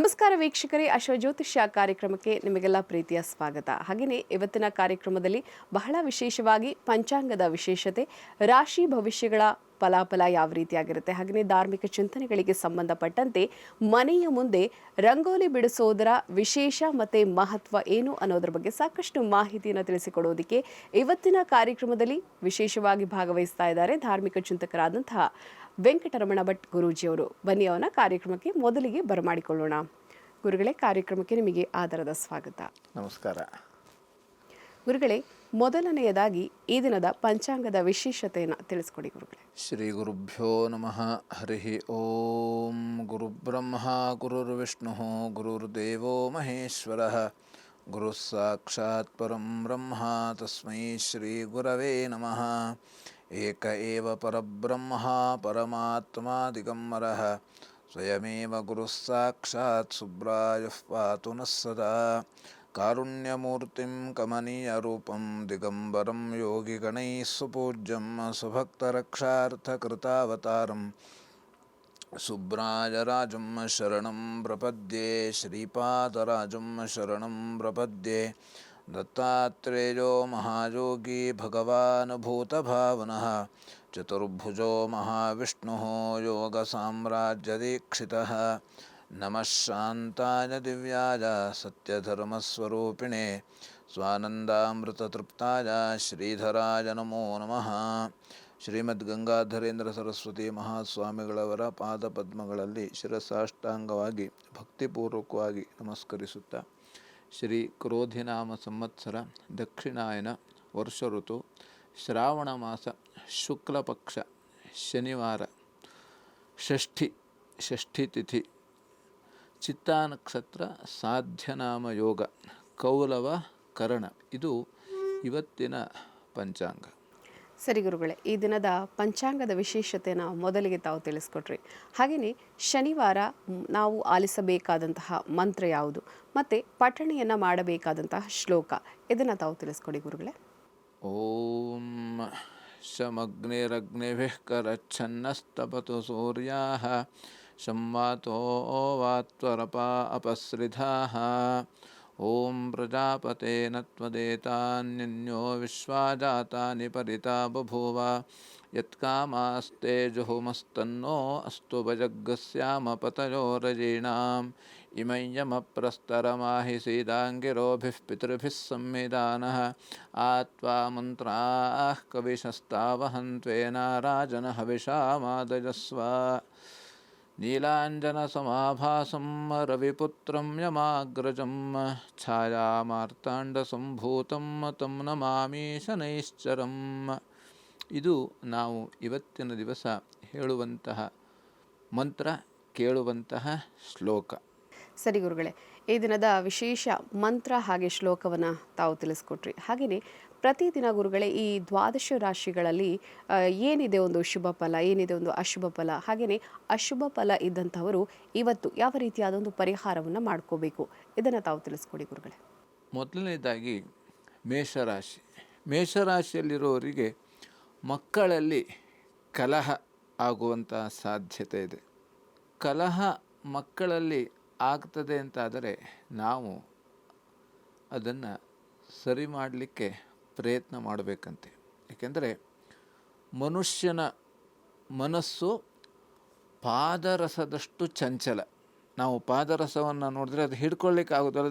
ನಮಸ್ಕಾರ ವೀಕ್ಷಕರೇ, ಅಶ್ವಜ್ಯೋತಿಷ್ಯ ಕಾರ್ಯಕ್ರಮಕ್ಕೆ ನಿಮಗೆಲ್ಲ ಪ್ರೀತಿಯ ಸ್ವಾಗತ. ಹಾಗೆಯೇ ಇವತ್ತಿನ ಕಾರ್ಯಕ್ರಮದಲ್ಲಿ ಬಹಳ ವಿಶೇಷವಾಗಿ ಪಂಚಾಂಗದ ವಿಶೇಷತೆ, ರಾಶಿ ಭವಿಷ್ಯಗಳ ಫಲಾಫಲ ಯಾವ ರೀತಿಯಾಗಿರುತ್ತೆ, ಹಾಗೆಯೇ ಧಾರ್ಮಿಕ ಚಿಂತನೆಗಳಿಗೆ ಸಂಬಂಧಪಟ್ಟಂತೆ ಮನೆಯ ಮುಂದೆ ರಂಗೋಲಿ ಬಿಡಿಸೋದರ ವಿಶೇಷ ಮತ್ತು ಮಹತ್ವ ಏನು ಅನ್ನೋದ್ರ ಬಗ್ಗೆ ಸಾಕಷ್ಟು ಮಾಹಿತಿಯನ್ನು ತಿಳಿಸಿಕೊಡೋದಕ್ಕೆ ಇವತ್ತಿನ ಕಾರ್ಯಕ್ರಮದಲ್ಲಿ ವಿಶೇಷವಾಗಿ ಭಾಗವಹಿಸ್ತಾ ಇದ್ದಾರೆ ಧಾರ್ಮಿಕ ಚಿಂತಕರಾದಂತಹ ವೆಂಕಟರಮಣ ಭಟ್ ಗುರೂಜಿಯವರು. ಬನ್ನಿ ಅವನ ಕಾರ್ಯಕ್ರಮಕ್ಕೆ ಮೊದಲಿಗೆ ಬರಮಾಡಿಕೊಳ್ಳೋಣ. ಗುರುಗಳೇ, ಕಾರ್ಯಕ್ರಮಕ್ಕೆ ನಿಮಗೆ ಆದರದ ಸ್ವಾಗತ. ನಮಸ್ಕಾರ. ಗುರುಗಳೇ, ಮೊದಲನೆಯದಾಗಿ ಈ ದಿನದ ಪಂಚಾಂಗದ ವಿಶೇಷತೆಯನ್ನು ತಿಳಿಸ್ಕೊಡಿ ಗುರುಗಳೇ. ಶ್ರೀ ಗುರುಭ್ಯೋ ನಮಃ. ಹರಿ ಓಂ. ಗುರುಬ್ರಹ್ಮ ಗುರುರ್ವಿಷ್ಣು ಗುರುರ್ದೇವೋ ಮಹೇಶ್ವರ, ಗುರು ಸಾಕ್ಷಾತ್ ಪರಂ ಬ್ರಹ್ಮ ತಸ್ಮೈ ಶ್ರೀ ಗುರವೇ ನಮಃ. ಏಕ ಏವ ಪರಬ್ರಹ್ಮ ಪರಮಾತ್ಮ ದಿಗಂಬರಃ, ಸ್ವಯಮೇವ ಗುರು ಸಾಕ್ಷಾತ್ ಸುಬ್ರಾಯಃ ಪಾತು ನಃ ಸದಾ. ಕಾರುಣ್ಯಮೂರ್ತಿಂ ಕಮನೀಯರೂಪಂ ದಿಗಂಬರಂ ಯೋಗಿಗಣೈಃ ಸುಪೂಜ್ಯಂ ಸ್ವಭಕ್ತರಕ್ಷಾರ್ಥಕೃತಾವತಾರಂ ಸುಬ್ರಾಯರಾಜಂ ಶರಣಂ ಪ್ರಪದ್ಯೆ. ಶ್ರೀಪಾದರಾಜಂ ಶರಣಂ ಪ್ರಪದ್ಯೆ. ದತ್ತಾತ್ರೇಯೋ ಮಹಾಯೋಗಿ ಭಗವಾನ್ ಭೂತಭಾವನಃ, ಚತುರ್ಭುಜೋ ಮಹಾವಿಷ್ಣುಃ ಯೋಗಸಾಮ್ರಾಜ್ಯದೀಕ್ಷಿತಃ. ನಮಃ ಶಾಂತಾಯ ದಿವ್ಯಾಯ ಸತ್ಯಧರ್ಮಸ್ವರೂಪಿಣೆ ಸ್ವಾನಂದಾಮೃತತೃಪ್ತಾಯ ಶ್ರೀಧರಾಯ ನಮೋ ನಮಃ. ಶ್ರೀಮದ್ ಗಂಗಾಧರೇಂದ್ರ ಸರಸ್ವತಿ ಮಹಾಸ್ವಾಮಿಗಳವರ ಪಾದಪದ್ಮಗಳಲ್ಲಿ ಶಿರಸಾಷ್ಟಾಂಗವಾಗಿ ಭಕ್ತಿಪೂರ್ವಕವಾಗಿ ನಮಸ್ಕರಿಸುತ್ತಾ, ಶ್ರೀ ಕ್ರೋಧಿನಾಮ ಸಂವತ್ಸರ ದಕ್ಷಿಣಾಯನ ವರ್ಷ ಋತು ಶ್ರಾವಣ ಮಾಸ ಶುಕ್ಲ ಪಕ್ಷ ಶನಿವಾರ ಷಷ್ಠಿ ತಿಥಿ ಚಿತ್ತಾ ನಕ್ಷತ್ರ ಸಾಧ್ಯನಾಮ ಯೋಗ ಕೌಲವ ಕರಣ. ಇದು ಇವತ್ತಿನ ಪಂಚಾಂಗ. ಸರಿ ಗುರುಗಳೇ, ಈ ದಿನದ ಪಂಚಾಂಗದ ವಿಶೇಷತೆಯನ್ನು ಮೊದಲಿಗೆ ತಾವು ತಿಳಿಸ್ಕೊಟ್ರಿ. ಹಾಗೆಯೇ ಶನಿವಾರ ನಾವು ಆಲಿಸಬೇಕಾದಂತಹ ಮಂತ್ರ ಯಾವುದು ಮತ್ತು ಪಠಣೆಯನ್ನು ಮಾಡಬೇಕಾದಂತಹ ಶ್ಲೋಕ, ಇದನ್ನು ತಾವು ತಿಳಿಸ್ಕೊಡಿ ಗುರುಗಳೇ. ಓಂ ಶಮಗ್ನಿರಗ್ನಿಭಿಃ ಕರಚ್ಛನ್ನಸ್ತಪತು ಸೂರ್ಯಾಃ ಸಂವಾತೋ ವಾತ್ವರಪಾ ಅಪಸೃಧಾಃ. ಓಂ ಪ್ರಜಾಪತೇನ ತ್ವದೇತಾನ್ಯನ್ಯೋ ವಿಶ್ವಾಜಾತಾನಿ ಪರಿತಾ ಬಭೂವ. ಯತ್ಕಾಮಾಸ್ತೆ ಜುಹುಮಸ್ತನ್ನೋ ಅಸ್ತು ಭಜಗ್ಗಸ್ಯಾಮ ಪತಯೋರಜೀಣಾಂ. ಇಮಯ್ಯಮಪ್ರಸ್ತರಮಾಹಿ ಸೀದಾಂಗಿರೋಭಿಃ ಪಿತೃಭಿಃ ಸಂವಿಧಾನಃ. ಆತ್ವಾ ಮಂತ್ರಾಃ ಕವಿಶಸ್ತಾವಹನ್ತ್ವೇನ ರಾಜನ ಹವಿಷಾ ಮಾದಯಸ್ವ. ನೀಲಾಂಜನಸಮಾಭಾಸಂ ರವಿಪುತ್ರಂ ಯಮಾಗ್ರಜಂ ಛಾಯಾಮಾರ್ತಾಂಡಸಂಭೂತಂ ತಂ ನಮಾಮಿ ಶನೈಶ್ಚರಂ. ಇದು ನಾವು ಇವತ್ತಿನ ದಿವಸ ಹೇಳುವಂತಹ ಮಂತ್ರ, ಕೇಳುವಂತಹ ಶ್ಲೋಕ. ಸರಿ ಗುರುಗಳೇ, ಈ ದಿನದ ವಿಶೇಷ ಮಂತ್ರ ಹಾಗೆ ಶ್ಲೋಕವನ್ನು ತಾವು ತಿಳಿಸ್ಕೊಟ್ರಿ. ಹಾಗೆಯೇ ಪ್ರತಿದಿನ ಗುರುಗಳೇ ಈ ದ್ವಾದಶ ರಾಶಿಗಳಲ್ಲಿ ಏನಿದೆ ಒಂದು ಶುಭ ಫಲ, ಏನಿದೆ ಒಂದು ಅಶುಭ ಫಲ, ಹಾಗೆಯೇ ಅಶುಭ ಫಲ ಇದ್ದಂಥವರು ಇವತ್ತು ಯಾವ ರೀತಿಯಾದ ಒಂದು ಪರಿಹಾರವನ್ನು ಮಾಡ್ಕೋಬೇಕು, ಇದನ್ನು ತಾವು ತಿಳಿಸ್ಕೊಡಿ ಗುರುಗಳೇ. ಮೊದಲನೇದಾಗಿ ಮೇಷರಾಶಿ. ಮೇಷರಾಶಿಯಲ್ಲಿರೋರಿಗೆ ಮಕ್ಕಳಲ್ಲಿ ಕಲಹ ಆಗುವಂಥ ಸಾಧ್ಯತೆ ಇದೆ. ಕಲಹ ಮಕ್ಕಳಲ್ಲಿ ಆಗ್ತದೆ ಅಂತಾದರೆ ನಾವು ಅದನ್ನು ಸರಿ ಮಾಡಲಿಕ್ಕೆ ಪ್ರಯತ್ನ ಮಾಡಬೇಕಂತೆ. ಏಕೆಂದರೆ ಮನುಷ್ಯನ ಮನಸ್ಸು ಪಾದರಸದಷ್ಟು ಚಂಚಲ. ನಾವು ಪಾದರಸವನ್ನು ನೋಡಿದ್ರೆ ಅದು ಹಿಡ್ಕೊಳ್ಳಿಕ್ಕೆ ಆಗೋದಿಲ್ಲ.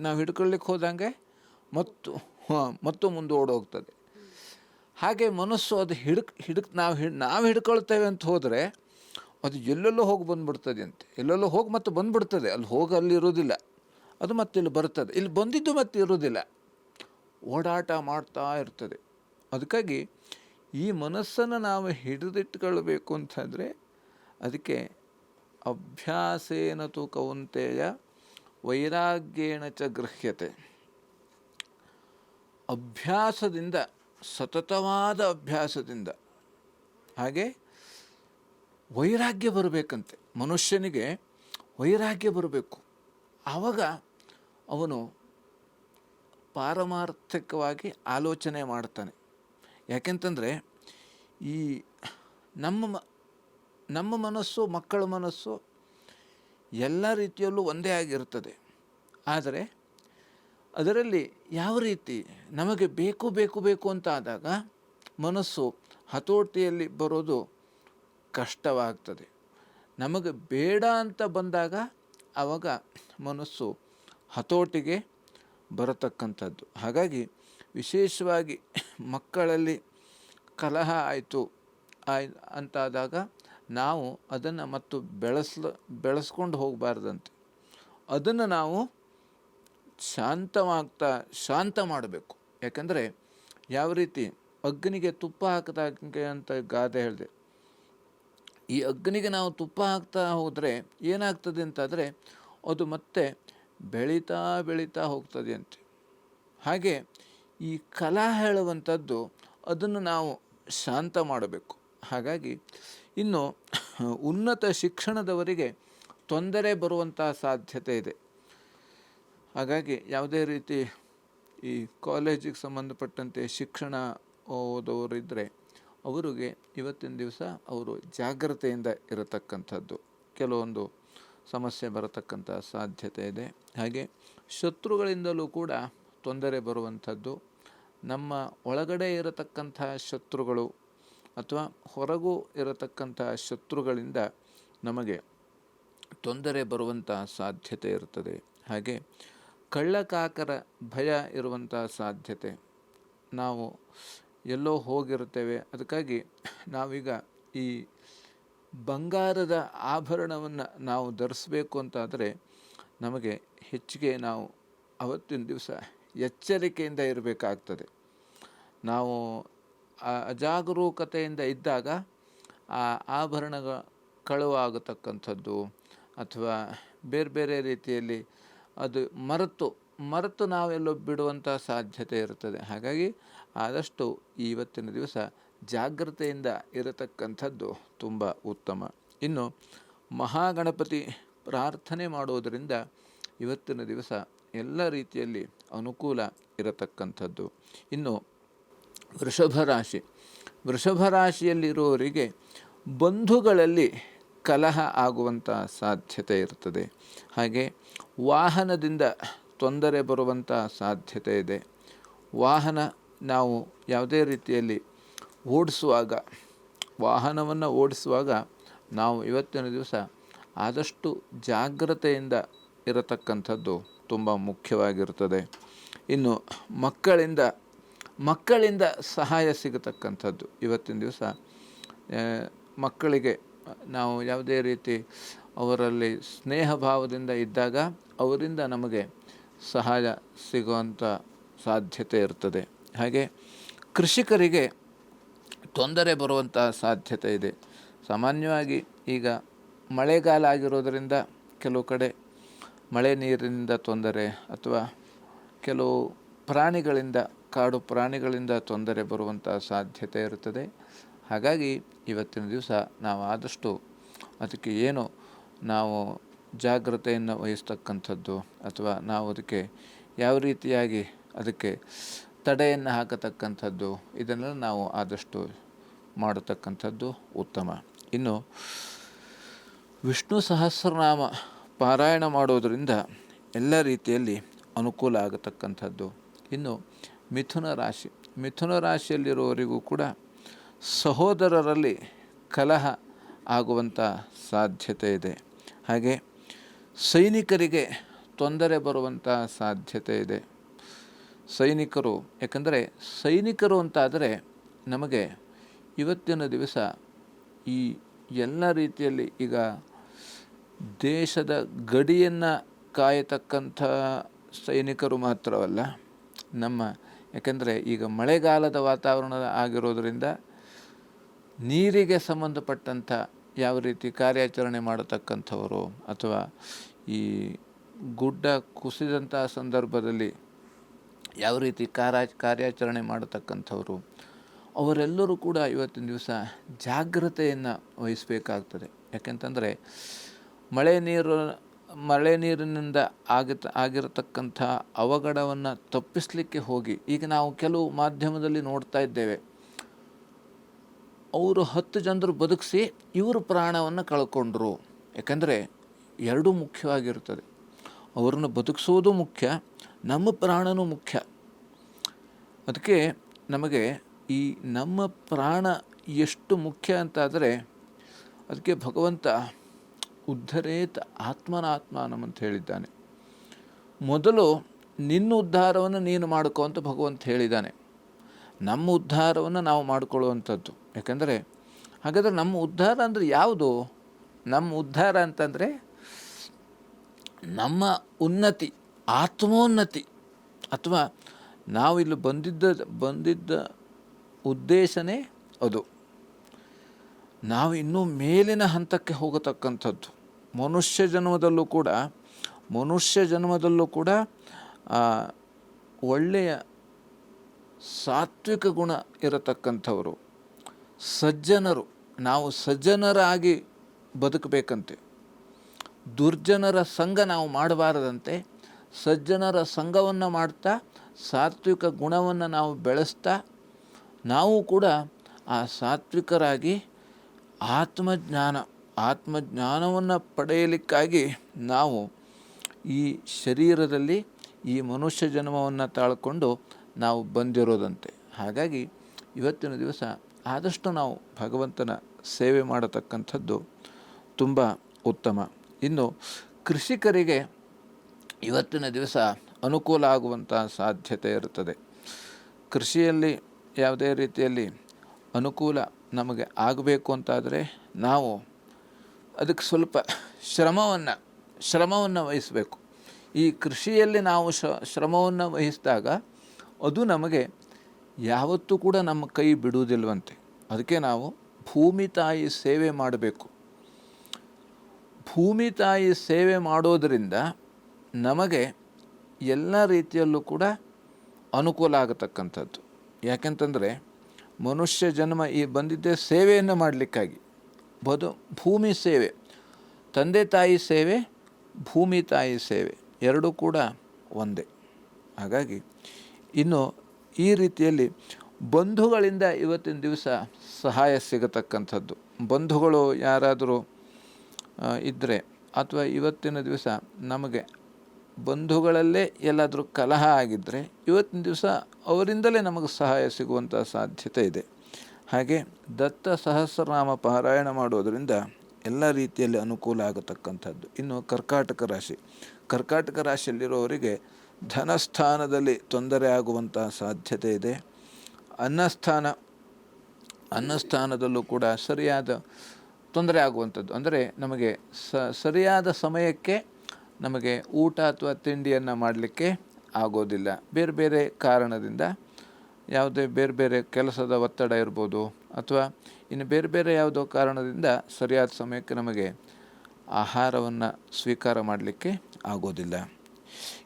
ನಾವು ಹಿಡ್ಕೊಳ್ಳಿಕ್ಕೆ ಹೋದಂಗೆ ಮತ್ತು ಮುಂದೆ ಓಡೋಗ್ತದೆ. ಹಾಗೆ ಮನಸ್ಸು ಅದು ನಾವು ಹಿಡ್ಕೊಳ್ತೇವೆ ಅಂತ ಹೋದರೆ ಅದು ಎಲ್ಲೆಲ್ಲೋ ಹೋಗಿ ಬಂದುಬಿಡ್ತದೆ ಅಂತೆ. ಎಲ್ಲೆಲ್ಲೋ ಹೋಗಿ ಮತ್ತೆ ಬಂದುಬಿಡ್ತದೆ. ಅಲ್ಲಿ ಇರೋದಿಲ್ಲ, ಅದು ಮತ್ತೆ ಇಲ್ಲಿ ಬರ್ತದೆ. ಇಲ್ಲಿ ಬಂದಿದ್ದು ಮತ್ತೆ ಇರೋದಿಲ್ಲ, ಓಡಾಟ ಮಾಡ್ತಾ ಇರ್ತದೆ. ಅದಕ್ಕಾಗಿ ಈ ಮನಸ್ಸನ್ನು ನಾವು ಹಿಡಿದಿಟ್ಕೊಳ್ಬೇಕು ಅಂತಂದರೆ ಅದಕ್ಕೆ ಅಭ್ಯಾಸೇನ ತು ಕೌಂತೆಯ ವೈರಾಗ್ಯೇಣ ಚ ಗೃಹ್ಯತೆ. ಅಭ್ಯಾಸದಿಂದ, ಸತತವಾದ ಅಭ್ಯಾಸದಿಂದ, ಹಾಗೆ ವೈರಾಗ್ಯ ಬರಬೇಕಂತೆ. ಮನುಷ್ಯನಿಗೆ ವೈರಾಗ್ಯ ಬರಬೇಕು. ಆವಾಗ ಅವನು ಪಾರಮಾರ್ಥಿಕವಾಗಿ ಆಲೋಚನೆ ಮಾಡ್ತಾನೆ. ಯಾಕೆಂತಂದರೆ ಈ ನಮ್ಮ ಮನಸ್ಸು, ಮಕ್ಕಳ ಮನಸ್ಸು ಎಲ್ಲ ರೀತಿಯಲ್ಲೂ ಒಂದೇ ಆಗಿರ್ತದೆ. ಆದರೆ ಅದರಲ್ಲಿ ಯಾವ ರೀತಿ ನಮಗೆ ಬೇಕು ಬೇಕು ಬೇಕು ಅಂತ ಆದಾಗ ಮನಸ್ಸು ಹತೋಟಿಯಲ್ಲಿ ಬರೋದು ಕಷ್ಟವಾಗ್ತದೆ. ನಮಗೆ ಬೇಡ ಅಂತ ಬಂದಾಗ ಆವಾಗ ಮನಸ್ಸು ಹತೋಟಿಗೆ ಬರತಕ್ಕಂಥದ್ದು. ಹಾಗಾಗಿ ವಿಶೇಷವಾಗಿ ಮಕ್ಕಳಲ್ಲಿ ಕಲಹ ಆಯಿತು ಅಂತಾದಾಗ ನಾವು ಅದನ್ನು ಮತ್ತು ಬೆಳೆಸ್ಕೊಂಡು ಹೋಗಬಾರ್ದಂತೆ. ಅದನ್ನು ನಾವು ಶಾಂತ ಮಾಡಬೇಕು. ಯಾಕಂದರೆ ಯಾವ ರೀತಿ ಅಗ್ನಿಗೆ ತುಪ್ಪ ಹಾಕಿದಾಗೆ ಅಂತ ಗಾದೆ ಹೇಳಿದೆ. ಈ ಅಗ್ನಿಗೆ ನಾವು ತುಪ್ಪ ಹಾಕ್ತಾ ಹೋದರೆ ಏನಾಗ್ತದೆ ಅಂತಾದರೆ ಅದು ಮತ್ತೆ ಬೆಳೀತಾ ಬೆಳೀತಾ ಹೋಗ್ತದೆ ಅಂತೆ. ಹಾಗೆ ಈ ಕಲಹ ಹೇಳುವಂಥದ್ದು ಅದನ್ನು ನಾವು ಶಾಂತ ಮಾಡಬೇಕು. ಹಾಗಾಗಿ ಇನ್ನು ಉನ್ನತ ಶಿಕ್ಷಣದವರಿಗೆ ತೊಂದರೆ ಬರುವಂಥ ಸಾಧ್ಯತೆ ಇದೆ. ಹಾಗಾಗಿ ಯಾವುದೇ ರೀತಿ ಈ ಕಾಲೇಜಿಗೆ ಸಂಬಂಧಪಟ್ಟಂತೆ ಶಿಕ್ಷಣ ಓದೋರಿದ್ದರೆ ಅವರಿಗೆ ಇವತ್ತಿನ ದಿವಸ ಅವರು ಜಾಗ್ರತೆಯಿಂದ ಇರತಕ್ಕಂಥದ್ದು. ಕೆಲವೊಂದು ಸಮಸ್ಯೆ ಬರತಕ್ಕಂಥ ಸಾಧ್ಯತೆ ಇದೆ. ಹಾಗೆ ಶತ್ರುಗಳಿಂದಲೂ ಕೂಡ ತೊಂದರೆ ಬರುವಂಥದ್ದು. ನಮ್ಮ ಒಳಗಡೆ ಇರತಕ್ಕಂಥ ಶತ್ರುಗಳು ಅಥವಾ ಹೊರಗೂ ಇರತಕ್ಕಂಥ ಶತ್ರುಗಳಿಂದ ನಮಗೆ ತೊಂದರೆ ಬರುವಂಥ ಸಾಧ್ಯತೆ ಇರ್ತದೆ. ಹಾಗೆ ಕಳ್ಳಕಾಕರ ಭಯ ಇರುವಂಥ ಸಾಧ್ಯತೆ. ನಾವು ಎಲ್ಲೋ ಹೋಗಿರ್ತೇವೆ, ಅದಕ್ಕಾಗಿ ನಾವೀಗ ಈ ಬಂಗಾರದ ಆಭರಣವನ್ನು ನಾವು ಧರಿಸಬೇಕು ಅಂತಾದರೆ ನಮಗೆ ಹೆಚ್ಚಿಗೆ ನಾವು ಅವತ್ತಿನ ದಿವಸ ಎಚ್ಚರಿಕೆಯಿಂದ ಇರಬೇಕಾಗ್ತದೆ. ನಾವು ಅಜಾಗರೂಕತೆಯಿಂದ ಇದ್ದಾಗ ಆ ಆಭರಣಗಳ ಕಳುವಾಗತಕ್ಕಂಥದ್ದು ಅಥವಾ ಬೇರೆ ಬೇರೆ ರೀತಿಯಲ್ಲಿ ಅದು ಮರೆತು ನಾವೆಲ್ಲೋ ಬಿಡುವಂಥ ಸಾಧ್ಯತೆ ಇರ್ತದೆ. ಹಾಗಾಗಿ ಆದಷ್ಟು ಇವತ್ತಿನ ದಿವಸ ಜಾಗ್ರತೆಯಿಂದ ಇರತಕ್ಕಂಥದ್ದು ತುಂಬ ಉತ್ತಮ. ಇನ್ನು ಮಹಾಗಣಪತಿ ಪ್ರಾರ್ಥನೆ ಮಾಡುವುದರಿಂದ ಇವತ್ತಿನ ದಿವಸ ಎಲ್ಲ ರೀತಿಯಲ್ಲಿ ಅನುಕೂಲ ಇರತಕ್ಕಂಥದ್ದು. ಇನ್ನು ವೃಷಭ ರಾಶಿಯಲ್ಲಿರುವವರಿಗೆ ಬಂಧುಗಳಲ್ಲಿ ಕಲಹ ಆಗುವಂಥ ಸಾಧ್ಯತೆ ಇರ್ತದೆ. ಹಾಗೆ ವಾಹನದಿಂದ ತೊಂದರೆ ಬರುವಂಥ ಸಾಧ್ಯತೆ ಇದೆ. ವಾಹನ ನಾವು ಯಾವುದೇ ರೀತಿಯಲ್ಲಿ ವಾಹನವನ್ನು ಓಡಿಸುವಾಗ ನಾವು ಇವತ್ತಿನ ದಿವಸ ಆದಷ್ಟು ಜಾಗ್ರತೆಯಿಂದ ಇರತಕ್ಕಂಥದ್ದು ತುಂಬ ಮುಖ್ಯವಾಗಿರ್ತದೆ. ಇನ್ನು ಮಕ್ಕಳಿಂದ ಸಹಾಯ ಸಿಗತಕ್ಕಂಥದ್ದು. ಇವತ್ತಿನ ದಿವಸ ಮಕ್ಕಳಿಗೆ ನಾವು ಯಾವುದೇ ರೀತಿ ಅವರಲ್ಲಿ ಸ್ನೇಹ ಭಾವದಿಂದ ಇದ್ದಾಗ ಅವರಿಂದ ನಮಗೆ ಸಹಾಯ ಸಿಗುವಂಥ ಸಾಧ್ಯತೆ ಇರ್ತದೆ. ಹಾಗೆ ಕೃಷಿಕರಿಗೆ ತೊಂದರೆ ಬರುವಂಥ ಸಾಧ್ಯತೆ ಇದೆ. ಸಾಮಾನ್ಯವಾಗಿ ಈಗ ಮಳೆಗಾಲ ಆಗಿರೋದರಿಂದ ಕೆಲವು ಕಡೆ ಮಳೆ ನೀರಿನಿಂದ ತೊಂದರೆ ಅಥವಾ ಕೆಲವು ಕಾಡು ಪ್ರಾಣಿಗಳಿಂದ ತೊಂದರೆ ಬರುವಂಥ ಸಾಧ್ಯತೆ ಇರುತ್ತದೆ. ಹಾಗಾಗಿ ಇವತ್ತಿನ ದಿವಸ ನಾವು ಆದಷ್ಟು ಅದಕ್ಕೆ ನಾವು ಜಾಗ್ರತೆಯನ್ನು ವಹಿಸ್ತಕ್ಕಂಥದ್ದು ಅಥವಾ ನಾವು ಅದಕ್ಕೆ ಯಾವ ರೀತಿಯಾಗಿ ಅದಕ್ಕೆ ತಡೆಯನ್ನು ಹಾಕತಕ್ಕಂಥದ್ದು ಇದನ್ನೆಲ್ಲ ನಾವು ಆದಷ್ಟು ಮಾಡತಕ್ಕಂಥದ್ದು ಉತ್ತಮ. ಇನ್ನು ವಿಷ್ಣು ಸಹಸ್ರನಾಮ ಪಾರಾಯಣ ಮಾಡೋದರಿಂದ ಎಲ್ಲ ರೀತಿಯಲ್ಲಿ ಅನುಕೂಲ ಆಗತಕ್ಕಂಥದ್ದು. ಇನ್ನು ಮಿಥುನ ರಾಶಿಯಲ್ಲಿರುವವರಿಗೂ ಕೂಡ ಸಹೋದರರಲ್ಲಿ ಕಲಹ ಆಗುವಂಥ ಸಾಧ್ಯತೆ ಇದೆ. ಹಾಗೆ ಸೈನಿಕರಿಗೆ ತೊಂದರೆ ಬರುವಂಥ ಸಾಧ್ಯತೆ ಇದೆ. ಯಾಕಂದರೆ ಸೈನಿಕರು ಅಂತಾದರೆ ನಮಗೆ ಇವತ್ತಿನ ದಿವಸ ಈ ಎಲ್ಲ ರೀತಿಯಲ್ಲಿ ಈಗ ದೇಶದ ಗಡಿಯನ್ನು ಕಾಯತಕ್ಕಂಥ ಸೈನಿಕರು ಮಾತ್ರವಲ್ಲ, ಯಾಕಂದರೆ ಈಗ ಮಳೆಗಾಲದ ವಾತಾವರಣ ಆಗಿರೋದರಿಂದ ನೀರಿಗೆ ಸಂಬಂಧಪಟ್ಟಂಥ ಯಾವ ರೀತಿ ಕಾರ್ಯಾಚರಣೆ ಮಾಡತಕ್ಕಂಥವರು ಅಥವಾ ಈ ಗುಡ್ಡ ಕುಸಿದಂಥ ಸಂದರ್ಭದಲ್ಲಿ ಯಾವ ರೀತಿ ಕಾರ್ಯಾಚರಣೆ ಮಾಡತಕ್ಕಂಥವರು ಅವರೆಲ್ಲರೂ ಕೂಡ ಇವತ್ತಿನ ದಿವಸ ಜಾಗ್ರತೆಯನ್ನು ವಹಿಸಬೇಕಾಗ್ತದೆ. ಯಾಕೆಂತಂದರೆ ಮಳೆ ನೀರಿನಿಂದ ಆಗಿರತಕ್ಕಂಥ ಅವಘಡವನ್ನು ತಪ್ಪಿಸಲಿಕ್ಕೆ ಹೋಗಿ ಈಗ ನಾವು ಕೆಲವು ಮಾಧ್ಯಮದಲ್ಲಿ ನೋಡ್ತಾ ಇದ್ದೇವೆ, ಅವರು 10 ಜನರು ಬದುಕಿಸಿ ಇವರು ಪ್ರಾಣವನ್ನು ಕಳ್ಕೊಂಡ್ರು. ಯಾಕಂದರೆ ಎರಡೂ ಮುಖ್ಯವಾಗಿರುತ್ತದೆ. ಅವರನ್ನು ಬದುಕಿಸೋದು ಮುಖ್ಯ, ನಮ್ಮ ಪ್ರಾಣನೂ ಮುಖ್ಯ. ಅದಕ್ಕೆ ನಮಗೆ ಈ ನಮ್ಮ ಪ್ರಾಣ ಎಷ್ಟು ಮುಖ್ಯ ಅಂತಾದರೆ ಅದಕ್ಕೆ ಭಗವಂತ ಉದ್ಧರೇತ್ ಆತ್ಮನಾತ್ಮಾನಂ ಅಂತ ಹೇಳಿದ್ದಾನೆ. ಮೊದಲು ನಿನ್ನ ಉದ್ಧಾರವನ್ನು ನೀನು ಮಾಡ್ಕೋ ಅಂತ ಭಗವಂತ ಹೇಳಿದ್ದಾನೆ. ನಮ್ಮ ಉದ್ಧಾರವನ್ನು ನಾವು ಮಾಡಿಕೊಳ್ಳುವಂಥದ್ದು. ಯಾಕೆಂದರೆ ಹಾಗಾದರೆ ನಮ್ಮ ಉದ್ಧಾರ ಅಂದರೆ ಯಾವುದು? ನಮ್ಮ ಉದ್ಧಾರ ಅಂತಂದರೆ ನಮ್ಮ ಉನ್ನತಿ, ಆತ್ಮೋನ್ನತಿ. ಅಥವಾ ನಾವು ಇಲ್ಲಿ ಬಂದಿದ್ದ ಉದ್ದೇಶನೇ ಅದು. ನಾವು ಇನ್ನೂ ಮೇಲಿನ ಹಂತಕ್ಕೆ ಹೋಗತಕ್ಕಂಥದ್ದು. ಮನುಷ್ಯ ಜನ್ಮದಲ್ಲೂ ಕೂಡ ಒಳ್ಳೆಯ ಸಾತ್ವಿಕ ಗುಣ ಇರತಕ್ಕಂಥವರು, ಸಜ್ಜನರು. ನಾವು ಸಜ್ಜನರಾಗಿ ಬದುಕಬೇಕಂತೆ. ದುರ್ಜನರ ಸಂಘ ನಾವು ಮಾಡಬಾರದಂತೆ. ಸಜ್ಜನರ ಸಂಘವನ್ನು ಮಾಡ್ತಾ ಸಾತ್ವಿಕ ಗುಣವನ್ನು ನಾವು ಬೆಳೆಸ್ತಾ ನಾವು ಕೂಡ ಆ ಸಾತ್ವಿಕರಾಗಿ ಆತ್ಮಜ್ಞಾನವನ್ನು ಪಡೆಯಲಿಕ್ಕಾಗಿ ನಾವು ಈ ಶರೀರದಲ್ಲಿ ಈ ಮನುಷ್ಯ ಜನ್ಮವನ್ನು ತಾಳ್ಕೊಂಡು ನಾವು ಬಂದಿರೋದಂತೆ. ಹಾಗಾಗಿ ಇವತ್ತಿನ ದಿವಸ ಆದಷ್ಟು ನಾವು ಭಗವಂತನ ಸೇವೆ ಮಾಡತಕ್ಕಂಥದ್ದು ತುಂಬ ಉತ್ತಮ. ಇನ್ನು ಕೃಷಿಕರಿಗೆ ಇವತ್ತಿನ ದಿವಸ ಅನುಕೂಲ ಆಗುವಂಥ ಸಾಧ್ಯತೆ ಇರುತ್ತದೆ. ಕೃಷಿಯಲ್ಲಿ ಯಾವುದೇ ರೀತಿಯಲ್ಲಿ ಅನುಕೂಲ ನಮಗೆ ಆಗಬೇಕು ಅಂತಾದರೆ ನಾವು ಅದಕ್ಕೆ ಸ್ವಲ್ಪ ಶ್ರಮವನ್ನು ವಹಿಸಬೇಕು. ಈ ಕೃಷಿಯಲ್ಲಿ ನಾವು ಶ್ರಮವನ್ನು ವಹಿಸಿದಾಗ ಅದು ನಮಗೆ ಯಾವತ್ತೂ ಕೂಡ ನಮ್ಮ ಕೈ ಬಿಡುವುದಿಲ್ವಂತೆ. ಅದಕ್ಕೆ ನಾವು ಭೂಮಿ ತಾಯಿ ಸೇವೆ ಮಾಡಬೇಕು. ಭೂಮಿ ತಾಯಿ ಸೇವೆ ಮಾಡೋದರಿಂದ ನಮಗೆ ಎಲ್ಲ ರೀತಿಯಲ್ಲೂ ಕೂಡ ಅನುಕೂಲ ಆಗತಕ್ಕಂಥದ್ದು. ಯಾಕೆಂತಂದರೆ ಮನುಷ್ಯ ಜನ್ಮ ಈ ಬಂದಿದ್ದೇ ಸೇವೆಯನ್ನು ಮಾಡಲಿಕ್ಕಾಗಿ. ಭೂಮಿ ಸೇವೆ, ತಂದೆ ತಾಯಿ ಸೇವೆ, ಭೂಮಿ ತಾಯಿ ಸೇವೆ ಎರಡೂ ಕೂಡ ಒಂದೇ. ಹಾಗಾಗಿ ಇನ್ನು ಈ ರೀತಿಯಲ್ಲಿ ಬಂಧುಗಳಿಂದ ಇವತ್ತಿನ ದಿವಸ ಸಹಾಯ ಸಿಗತಕ್ಕಂಥದ್ದು. ಬಂಧುಗಳು ಯಾರಾದರೂ ಇದ್ದರೆ ಅಥವಾ ಇವತ್ತಿನ ದಿವಸ ನಮಗೆ ಬಂಧುಗಳಲ್ಲೇ ಎಲ್ಲಾದರೂ ಕಲಹ ಆಗಿದ್ದರೆ ಇವತ್ತಿನ ದಿವಸ ಅವರಿಂದಲೇ ನಮಗೆ ಸಹಾಯ ಸಿಗುವಂಥ ಸಾಧ್ಯತೆ ಇದೆ. ಹಾಗೆ ದತ್ತ ಸಹಸ್ರನಾಮ ಪಾರಾಯಣ ಮಾಡೋದರಿಂದ ಎಲ್ಲ ರೀತಿಯಲ್ಲಿ ಅನುಕೂಲ ಆಗತಕ್ಕಂಥದ್ದು. ಇನ್ನು ಕರ್ಕಾಟಕ ರಾಶಿಯಲ್ಲಿರೋವರಿಗೆ ಧನಸ್ಥಾನದಲ್ಲಿ ತೊಂದರೆ ಆಗುವಂಥ ಸಾಧ್ಯತೆ ಇದೆ. ಅನ್ನಸ್ಥಾನದಲ್ಲೂ ಕೂಡ ಸರಿಯಾದ ತೊಂದರೆ ಆಗುವಂಥದ್ದು. ಅಂದರೆ ನಮಗೆ ಸರಿಯಾದ ಸಮಯಕ್ಕೆ ನಮಗೆ ಊಟ ಅಥವಾ ತಿಂಡಿಯನ್ನು ಮಾಡಲಿಕ್ಕೆ ಆಗೋದಿಲ್ಲ. ಬೇರೆ ಬೇರೆ ಕಾರಣದಿಂದ, ಯಾವುದೇ ಬೇರೆ ಬೇರೆ ಕೆಲಸದ ಒತ್ತಡ ಇರ್ಬೋದು ಅಥವಾ ಇನ್ನು ಬೇರೆ ಬೇರೆ ಯಾವುದೋ ಕಾರಣದಿಂದ ಸರಿಯಾದ ಸಮಯಕ್ಕೆ ನಮಗೆ ಆಹಾರವನ್ನು ಸ್ವೀಕಾರ ಮಾಡಲಿಕ್ಕೆ ಆಗೋದಿಲ್ಲ.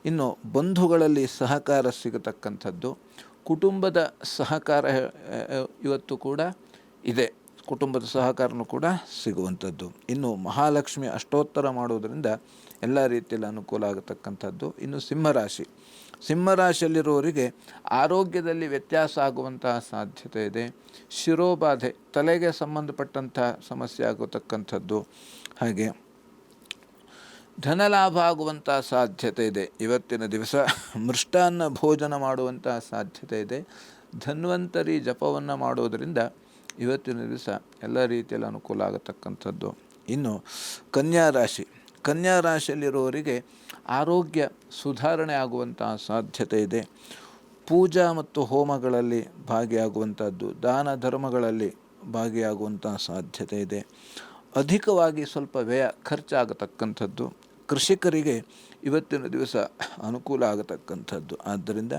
ಇನ್ನು ಬಂಧುಗಳಲ್ಲಿ ಸಹಕಾರ ಸಿಗತಕ್ಕಂಥದ್ದು, ಕುಟುಂಬದ ಸಹಕಾರ ಇವತ್ತು ಕೂಡ ಇದೆ. ಕುಟುಂಬದ ಸಹಕಾರನೂ ಕೂಡ ಸಿಗುವಂಥದ್ದು. ಇನ್ನು ಮಹಾಲಕ್ಷ್ಮಿ ಅಷ್ಟೋತ್ತರ ಮಾಡೋದರಿಂದ ಎಲ್ಲ ರೀತಿಯಲ್ಲಿ ಅನುಕೂಲ ಆಗತಕ್ಕಂಥದ್ದು. ಇನ್ನು ಸಿಂಹರಾಶಿಯಲ್ಲಿರುವವರಿಗೆ ಆರೋಗ್ಯದಲ್ಲಿ ವ್ಯತ್ಯಾಸ ಆಗುವಂತಹ ಸಾಧ್ಯತೆ ಇದೆ. ಶಿರೋಬಾಧೆ, ತಲೆಗೆ ಸಂಬಂಧಪಟ್ಟಂಥ ಸಮಸ್ಯೆ ಆಗತಕ್ಕಂಥದ್ದು. ಹಾಗೆ ಧನಲಾಭ ಆಗುವಂಥ ಸಾಧ್ಯತೆ ಇದೆ. ಇವತ್ತಿನ ದಿವಸ ಮೃಷ್ಟಾನ್ನ ಭೋಜನ ಮಾಡುವಂಥ ಸಾಧ್ಯತೆ ಇದೆ. ಧನ್ವಂತರಿ ಜಪವನ್ನು ಮಾಡೋದರಿಂದ ಇವತ್ತಿನ ದಿವಸ ಎಲ್ಲ ರೀತಿಯಲ್ಲಿ ಅನುಕೂಲ ಆಗತಕ್ಕಂಥದ್ದು. ಇನ್ನು ಕನ್ಯಾ ರಾಶಿಯಲ್ಲಿರುವವರಿಗೆ ಆರೋಗ್ಯ ಸುಧಾರಣೆ ಆಗುವಂಥ ಸಾಧ್ಯತೆ ಇದೆ. ಪೂಜಾ ಮತ್ತು ಹೋಮಗಳಲ್ಲಿ ಭಾಗಿಯಾಗುವಂಥದ್ದು, ದಾನ ಧರ್ಮಗಳಲ್ಲಿ ಭಾಗಿಯಾಗುವಂಥ ಸಾಧ್ಯತೆ ಇದೆ. ಅಧಿಕವಾಗಿ ಸ್ವಲ್ಪ ಖರ್ಚಾಗತಕ್ಕಂಥದ್ದು. ಕೃಷಿಕರಿಗೆ ಇವತ್ತಿನ ದಿವಸ ಅನುಕೂಲ ಆಗತಕ್ಕಂಥದ್ದು. ಆದ್ದರಿಂದ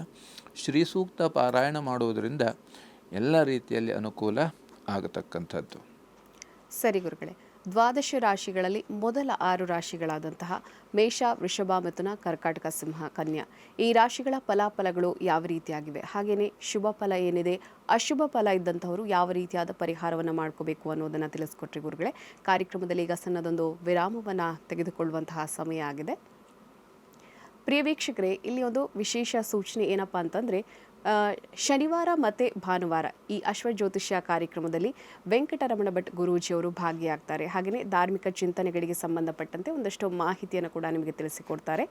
ಶ್ರೀ ಸೂಕ್ತ ಪಾರಾಯಣ ಮಾಡುವುದರಿಂದ ಎಲ್ಲ ರೀತಿಯಲ್ಲಿ ಅನುಕೂಲ ಆಗತಕ್ಕಂಥದ್ದು. ಸರಿ ಗುರುಗಳೇ, ದ್ವಾದಶ ರಾಶಿಗಳಲ್ಲಿ ಮೊದಲ 6 ರಾಶಿಗಳಾದಂತಹ ಮೇಷ, ವೃಷಭ, ಮಿಥುನ, ಕರ್ಕಾಟಕ, ಸಿಂಹ, ಕನ್ಯಾ ಈ ರಾಶಿಗಳ ಫಲಾಫಲಗಳು ಯಾವ ರೀತಿಯಾಗಿವೆ, ಹಾಗೆಯೇ ಶುಭ ಫಲ ಏನಿದೆ, ಅಶುಭ ಫಲ ಇದ್ದಂಥವರು ಯಾವ ರೀತಿಯಾದ ಪರಿಹಾರವನ್ನು ಮಾಡ್ಕೋಬೇಕು ಅನ್ನೋದನ್ನು ತಿಳಿಸ್ಕೊಟ್ರಿ ಗುರುಗಳೇ. ಕಾರ್ಯಕ್ರಮದಲ್ಲಿ ಈಗ ಸಣ್ಣದೊಂದು ವಿರಾಮವನ್ನು ತೆಗೆದುಕೊಳ್ಳುವಂತಹ ಸಮಯ ಆಗಿದೆ. ಪ್ರಿಯ ವೀಕ್ಷಕರೇ, ಇಲ್ಲಿ ಒಂದು ವಿಶೇಷ ಸೂಚನೆ ಏನಪ್ಪ ಅಂತಂದರೆ, ಆ, ಶನಿವಾರ ಮತ್ತು ಭಾನುವಾರ ಈ ಅಶ್ವಜ್ಯೋತಿಷ್ಯ ಕಾರ್ಯಕ್ರಮದಲ್ಲಿ ವೆಂಕಟರಮಣ ಭಟ್ ಗುರೂಜಿಯವರು ಭಾಗಿಯಾಗ್ತಾರೆ. ಹಾಗೆಯೇ ಧಾರ್ಮಿಕ ಚಿಂತನೆಗಳಿಗೆ ಸಂಬಂಧಪಟ್ಟಂತೆ ಒಂದಷ್ಟು ಮಾಹಿತಿಯನ್ನು ಕೂಡ ನಿಮಗೆ ತಿಳಿಸಿಕೊಡ್ತಾರೆ.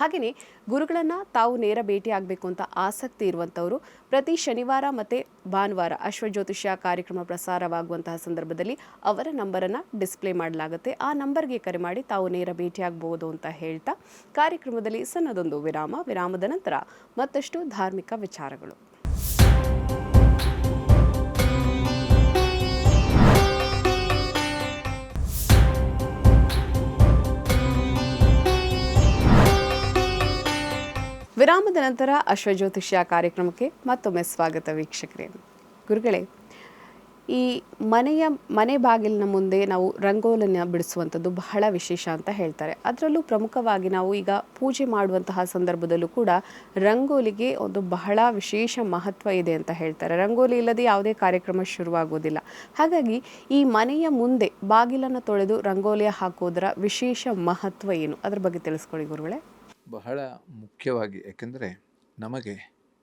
ಹಾಗೆಯೇ ಗುರುಗಳನ್ನು ತಾವು ನೇರ ಭೇಟಿ ಆಗಬೇಕು ಅಂತ ಆಸಕ್ತಿ ಇರುವಂಥವರು ಪ್ರತಿ ಶನಿವಾರ ಮತ್ತು ಭಾನುವಾರ ಅಶ್ವಜ್ಯೋತಿಷ್ಯ ಕಾರ್ಯಕ್ರಮ ಪ್ರಸಾರವಾಗುವಂತಹ ಸಂದರ್ಭದಲ್ಲಿ ಅವರ ನಂಬರನ್ನು ಡಿಸ್ಪ್ಲೇ ಮಾಡಲಾಗುತ್ತೆ. ಆ ನಂಬರ್ಗೆ ಕರೆ ಮಾಡಿ ತಾವು ನೇರ ಭೇಟಿಯಾಗಬಹುದು ಅಂತ ಹೇಳ್ತಾ ಕಾರ್ಯಕ್ರಮದಲ್ಲಿ ಸಣ್ಣದೊಂದು ವಿರಾಮದ ನಂತರ ಮತ್ತಷ್ಟು ಧಾರ್ಮಿಕ ವಿಚಾರಗಳು. ವಿರಾಮದ ನಂತರ ಅಶ್ವಜ್ಯೋತಿಷ್ಯ ಕಾರ್ಯಕ್ರಮಕ್ಕೆ ಮತ್ತೊಮ್ಮೆ ಸ್ವಾಗತ ವೀಕ್ಷಕರೇ. ಗುರುಗಳೇ, ಈ ಮನೆ ಬಾಗಿಲಿನ ಮುಂದೆ ನಾವು ರಂಗೋಲಿನ ಬಿಡಿಸುವಂಥದ್ದು ಬಹಳ ವಿಶೇಷ ಅಂತ ಹೇಳ್ತಾರೆ. ಅದರಲ್ಲೂ ಪ್ರಮುಖವಾಗಿ ನಾವು ಈಗ ಪೂಜೆ ಮಾಡುವಂತಹ ಸಂದರ್ಭದಲ್ಲೂ ಕೂಡ ರಂಗೋಲಿಗೆ ಒಂದು ಬಹಳ ವಿಶೇಷ ಮಹತ್ವ ಇದೆ ಅಂತ ಹೇಳ್ತಾರೆ. ರಂಗೋಲಿ ಇಲ್ಲದೆ ಯಾವುದೇ ಕಾರ್ಯಕ್ರಮ ಶುರುವಾಗೋದಿಲ್ಲ. ಹಾಗಾಗಿ ಈ ಮನೆಯ ಮುಂದೆ ಬಾಗಿಲನ್ನು ತೊಳೆದು ರಂಗೋಲಿ ಹಾಕೋದರ ವಿಶೇಷ ಮಹತ್ವ ಏನು, ಅದ್ರ ಬಗ್ಗೆ ತಿಳಿಸ್ಕೊಳ್ಳಿ ಗುರುಗಳೇ. ಬಹಳ ಮುಖ್ಯವಾಗಿ, ಯಾಕೆಂದರೆ ನಮಗೆ